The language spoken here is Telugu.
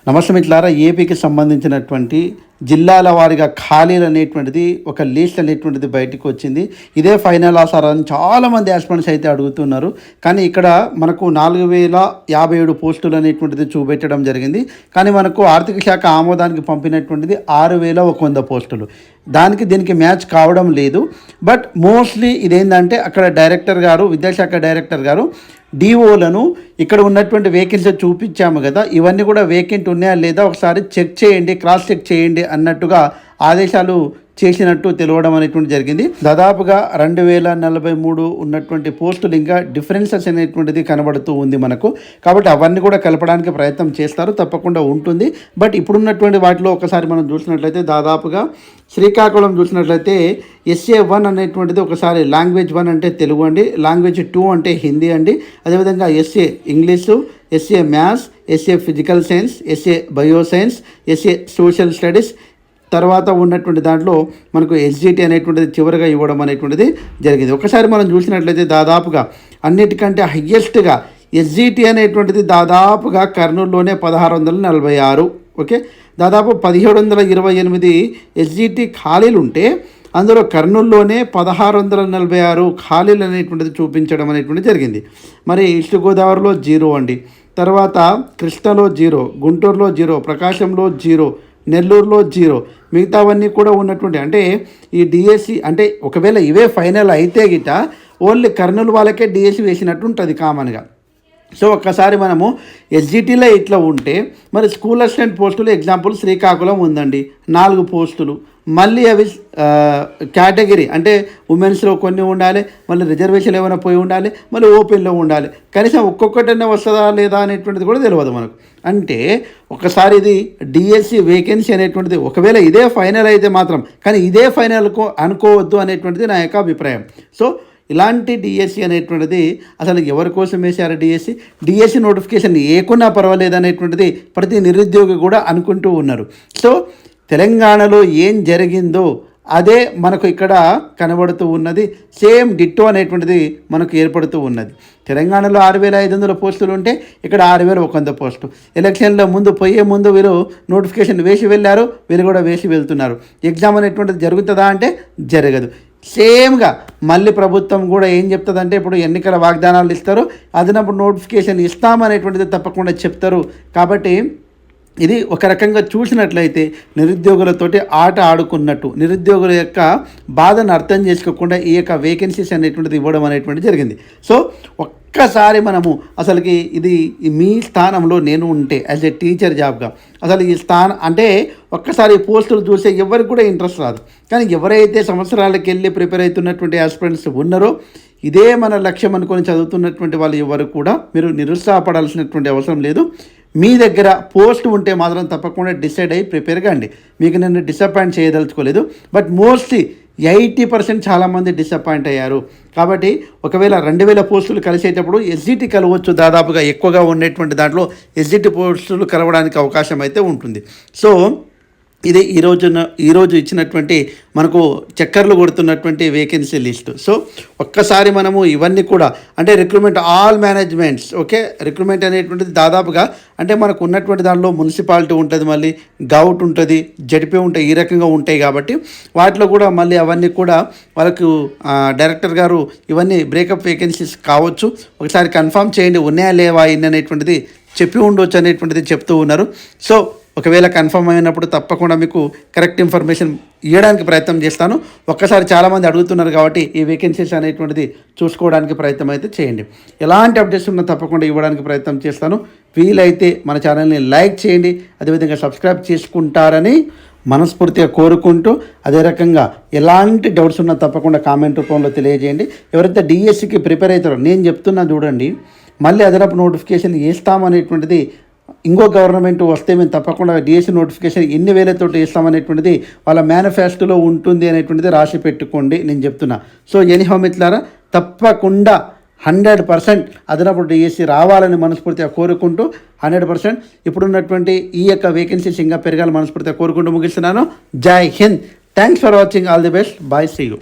నమస్తే మిత్రులారా, ఏపీకి సంబంధించినటువంటి జిల్లాల వారీగా ఖాళీలు అనేటువంటిది ఒక లిస్ట్ అనేటువంటిది బయటకు వచ్చింది. ఇదే ఫైనల్ ఆసారా అని చాలామంది ఆస్పిరెంట్స్ అయితే అడుగుతున్నారు. కానీ ఇక్కడ మనకు 4057 పోస్టులు అనేటువంటిది చూపెట్టడం జరిగింది. కానీ మనకు ఆర్థిక శాఖ ఆమోదానికి పంపినటువంటిది 6100 పోస్టులు. దీనికి మ్యాచ్ కావడం లేదు. బట్ మోస్ట్లీ ఇదేంటంటే అక్కడ డైరెక్టర్ గారు, విద్యాశాఖ డైరెక్టర్ గారు డిఓలను ఇక్కడ ఉన్నటువంటి వేకెన్సీ చూపించాము కదా, ఇవన్నీ కూడా వేకెంట్ ఉన్నాయా లేదా ఒకసారి చెక్ చేయండి, క్రాస్ చెక్ చేయండి అన్నట్టుగా ఆదేశాలు చేసినట్టు తెలవడం అనేటువంటి జరిగింది. దాదాపుగా 2043 ఉన్నటువంటి పోస్టులు ఇంకా డిఫరెన్సెస్ అనేటువంటిది కనబడుతూ ఉంది మనకు. కాబట్టి అవన్నీ కూడా కలపడానికి ప్రయత్నం చేస్తారు, తప్పకుండా ఉంటుంది. బట్ ఇప్పుడున్నటువంటి వాటిలో ఒకసారి మనం చూసినట్లయితే దాదాపుగా శ్రీకాకుళం చూసినట్లయితే SA1 అనేటువంటిది ఒకసారి లాంగ్వేజ్ 1 అంటే తెలుగు అండి, లాంగ్వేజ్ 2 అంటే హిందీ అండి, అదేవిధంగా SA English, SA maths, SA physical science, SA bio science, SA social studies, తర్వాత ఉన్నటువంటి దాంట్లో మనకు SGT అనేటువంటిది చివరిగా ఇవ్వడం అనేటువంటిది జరిగింది. ఒకసారి మనం చూసినట్లయితే దాదాపుగా అన్నిటికంటే హయ్యెస్ట్గా SGT అనేటువంటిది దాదాపుగా కర్నూలులోనే 1646, ఓకే, దాదాపు 1728 SGT ఖాళీలు ఉంటే అందులో కర్నూలులోనే 1646 ఖాళీలు అనేటువంటిది చూపించడం అనేటువంటిది జరిగింది. మరి ఈస్ట్ గోదావరిలో 0 అండి, తర్వాత కృష్ణలో 0, గుంటూరులో 0, ప్రకాశంలో 0, నెల్లూరులో 0, మిగతావన్నీ కూడా ఉన్నటువంటి అంటే ఈ డిఎస్సి అంటే ఒకవేళ ఇవే ఫైనల్ అయితే గిట ఓన్లీ కర్నూలు వాళ్ళకే డిఎస్సి వేసినట్టు ఉంటుంది కామన్గా. సో ఒక్కసారి మనము SGTలో ఇట్లా ఉంటే మరి స్కూల్ అసిస్టెంట్ పోస్టులు ఎగ్జాంపుల్ శ్రీకాకుళం ఉందండి, 4 పోస్టులు, మళ్ళీ అవి కేటగిరీ అంటే ఉమెన్స్లో కొన్ని ఉండాలి, మళ్ళీ రిజర్వేషన్ ఏమైనా పోయి ఉండాలి, మళ్ళీ ఓపెన్లో ఉండాలి, కనీసం ఒక్కొక్కటన్నా వస్తుందా లేదా అనేటువంటిది కూడా తెలియదు మనకు. అంటే ఒకసారి ఇది డిఎస్సి వేకెన్సీ అనేటువంటిది ఒకవేళ ఇదే ఫైనల్ అయితే మాత్రం, కానీ ఇదే ఫైనల్కు అనుకోవద్దు అనేటువంటిది నా యొక్క అభిప్రాయం. సో ఇలాంటి డిఎస్సి అనేటువంటిది అసలు ఎవరి కోసం వేశారు? డిఎస్సి నోటిఫికేషన్ ఏకున్నా పర్వాలేదు అనేటువంటిది ప్రతి నిరుద్యోగి కూడా అనుకుంటూ ఉన్నారు. సో తెలంగాణలో ఏం జరిగిందో అదే మనకు ఇక్కడ కనబడుతూ ఉన్నది, సేమ్ డిట్టో అనేటువంటిది మనకు ఏర్పడుతూ ఉన్నది. తెలంగాణలో 6500 పోస్టులు ఉంటే ఇక్కడ 6100 పోస్టు. ఎలక్షన్లో పోయే ముందు వీరు నోటిఫికేషన్ వేసి వెళ్ళారు, వీరు కూడా వేసి వెళ్తున్నారు. ఎగ్జామ్ అనేటువంటిది జరుగుతుందా అంటే జరగదు. సేమ్గా మళ్ళీ ప్రభుత్వం కూడా ఏం చెప్తుందంటే ఇప్పుడు ఎన్నికల వాగ్దానాలు ఇస్తారు, అదనప్పుడు నోటిఫికేషన్ ఇస్తామనేటువంటిది తప్పకుండా చెప్తారు. కాబట్టి ఇది ఒక రకంగా చూసినట్లయితే నిరుద్యోగులతోటి ఆట ఆడుకున్నట్టు, నిరుద్యోగుల యొక్క బాధను అర్థం చేసుకోకుండా ఈ యొక్క వేకెన్సీస్ అనేటువంటిది ఇవ్వడం అనేటువంటిది జరిగింది. సో ఒక్కసారి మనము అసలుకి ఇది మీ స్థానంలో నేను ఉంటే యాజ్ ఏ టీచర్ జాబ్గా అసలు ఈ స్థానం అంటే ఒక్కసారి పోస్టులు చూస్తే ఎవరికి కూడా ఇంట్రెస్ట్ రాదు. కానీ ఎవరైతే సంవత్సరాలకు వెళ్ళి ప్రిపేర్ అవుతున్నటువంటి ఆస్పిరెంట్స్ ఉన్నారో ఇదే మన లక్ష్యం అనుకొని చదువుతున్నటువంటి వాళ్ళు ఎవరు కూడా మీరు నిరుత్సాహపడాల్సినటువంటి అవసరం లేదు. మీ దగ్గర పోస్ట్ ఉంటే మాత్రం తప్పకుండా డిసైడ్ అయ్యి ప్రిపేర్ కాండి. మీకు నేను డిసప్పాయింట్ చేయదలుచుకోలేదు, బట్ మోస్ట్లీ 80% చాలామంది డిసప్పాయింట్ అయ్యారు. కాబట్టి ఒకవేళ 2000 పోస్టులు కలిసేటప్పుడు SGT కలవచ్చు, దాదాపుగా ఎక్కువగా ఉండేటువంటి దాంట్లో SGT పోస్టులు కలవడానికి అవకాశం అయితే ఉంటుంది. సో ఇది ఈరోజు ఇచ్చినటువంటి మనకు చక్కర్లు కొడుతున్నటువంటి వేకెన్సీ లిస్టు. సో ఒక్కసారి మనము ఇవన్నీ కూడా అంటే recruitment all managements, okay, recruitment అనేటువంటిది దాదాపుగా అంటే మనకు ఉన్నటువంటి దానిలో మున్సిపాలిటీ ఉంటుంది, మళ్ళీ గౌట్ ఉంటుంది, జడిపి ఉంటాయి, ఈ రకంగా ఉంటాయి. కాబట్టి వాటిలో కూడా మళ్ళీ అవన్నీ కూడా వాళ్ళకు డైరెక్టర్ గారు ఇవన్నీ బ్రేకప్ వేకెన్సీస్ కావచ్చు, ఒకసారి కన్ఫర్మ్ చేయండి ఉన్నాయా లేవా ఇన్ని అనేటువంటిది చెప్పి ఉండొచ్చు అనేటువంటిది చెప్తూ ఉన్నారు. సో ఒకవేళ కన్ఫర్మ్ అయినప్పుడు తప్పకుండా మీకు కరెక్ట్ ఇన్ఫర్మేషన్ ఇవ్వడానికి ప్రయత్నం చేస్తాను. ఒక్కసారి చాలామంది అడుగుతున్నారు కాబట్టి ఈ వేకెన్సీస్ అనేటువంటిది చూసుకోవడానికి ప్రయత్నం అయితే చేయండి. ఎలాంటి అప్డేట్స్ ఉన్నా తప్పకుండా ఇవ్వడానికి ప్రయత్నం చేస్తాను. వీలైతే మన ఛానల్ని లైక్ చేయండి, అదేవిధంగా సబ్స్క్రైబ్ చేసుకుంటారని మనస్ఫూర్తిగా కోరుకుంటూ, అదే రకంగా ఎలాంటి డౌట్స్ ఉన్నా తప్పకుండా కామెంట్ రూపంలో తెలియజేయండి. ఎవరైతే డిఎస్సికి ప్రిపేర్ అవుతారో నేను చెప్తున్నా చూడండి, మళ్ళీ అదనపు నోటిఫికేషన్ వేస్తామనేటువంటిది ఇంకో గవర్నమెంట్ వస్తే మేము తప్పకుండా డిఎస్సి నోటిఫికేషన్ ఎన్ని వేలతోటి ఇస్తామనేటువంటిది వాళ్ళ మేనిఫెస్టోలో ఉంటుంది అనేటువంటిది రాసి పెట్టుకోండి నేను చెప్తున్నా. సో ఎనీహౌ మిత్రులారా, తప్పకుండా 100% అదనపు డిఎస్సి రావాలని మనస్ఫూర్తిగా కోరుకుంటూ 100% ఇప్పుడున్నటువంటి ఈ యొక్క వేకెన్సీస్ ఇంకా పెరగాలని మనస్ఫూర్తిగా కోరుకుంటూ ముగిస్తున్నాను. జై హింద్. Thanks for watching. All the best. Bye. See you.